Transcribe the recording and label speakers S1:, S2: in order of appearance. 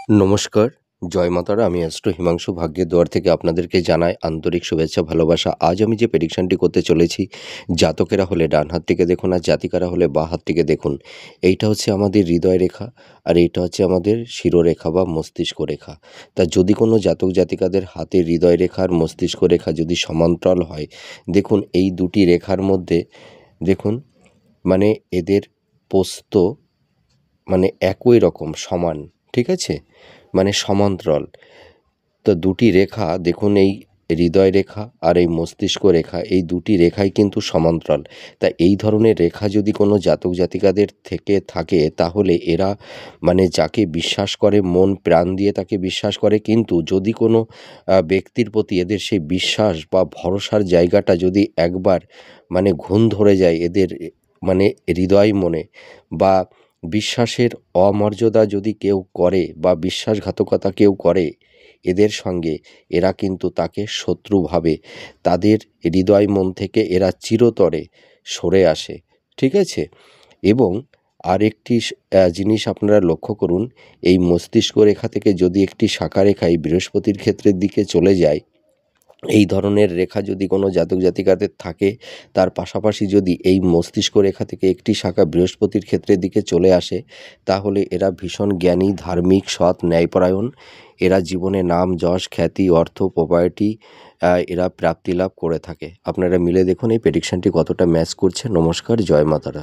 S1: নমস্কার, জয় মাতারা। আমি অ্যাস্ট্রো হিমাংশু ভাগ্যের দুয়ার থেকে আপনাদেরকে জানাই আন্তরিক শুভেচ্ছা, ভালোবাসা। আজ আমি যে প্রেডিকশনটি করতে চলেছি, জাতকেরা হলে ডান হাত থেকে দেখুন আর জাতিকারা হলে বাঁ হাত থেকে দেখুন। এইটা হচ্ছে আমাদের হৃদয় রেখা আর এইটা হচ্ছে আমাদের শিরোরেখা বা মস্তিষ্ক রেখা। তা যদি কোনো জাতক জাতিকাদের হাতে হৃদয় রেখা আর মস্তিষ্ক রেখা যদি সমান্তরাল হয়, দেখুন এই দুটি রেখার মধ্যে দেখুন মানে এদের প্রস্থ মানে একই রকম সমান, ঠিক আছে, মানে সমান্তরাল। তো দুটি রেখা দেখুন, এই হৃদয় রেখা আর এই মস্তিষ্ক রেখা, এই দুটি রেখাই কিন্তু সমান্তরাল। তা এই ধরনের রেখা যদি কোনো জাতক জাতিকাদের থেকে থাকে, তাহলে এরা মানে যাকে বিশ্বাস করে মন প্রাণ দিয়ে তাকে বিশ্বাস করে, কিন্তু যদি কোনো ব্যক্তির প্রতি এদের সেই বিশ্বাস বা ভরসার জায়গাটা যদি একবার মানে ঘুণ ধরে যায় এদের মানে হৃদয় মনে, বা বিশ্বাসের অমর্যাদা যদি কেউ করে বা বিশ্বাসঘাতকতা কেউ করে এদের সঙ্গে, এরা কিন্তু তাকে শত্রু ভাবে, তাদের হৃদয় মন থেকে এরা চিরতরে সরে আসে, ঠিক আছে। এবং আরেকটি জিনিস আপনারা লক্ষ্য করুন, এই মস্তিষ্ক রেখা থেকে যদি একটি শাখা রেখা এই বৃহস্পতির ক্ষেত্রের দিকে চলে যায়, এই ধরনের রেখা যদি কোনো জাতক জাতিকাদের থাকে, তার পাশাপাশি যদি এই মস্তিষ্ক রেখা থেকে একটি শাখা বৃহস্পতির ক্ষেত্রের দিকে চলে আসে, তাহলে এরা ভীষণ জ্ঞানী, ধার্মিক, সৎ, ন্যায়পরায়ণ। এরা জীবনে নাম, যশ, খ্যাতি, অর্থ, প্রপার্টি এরা প্রাপ্তি লাভ করে থাকে। আপনারা মিলে দেখুন এই প্রেডিকশনটি কতটা ম্যাচ করছে। নমস্কার, জয় মাতারা।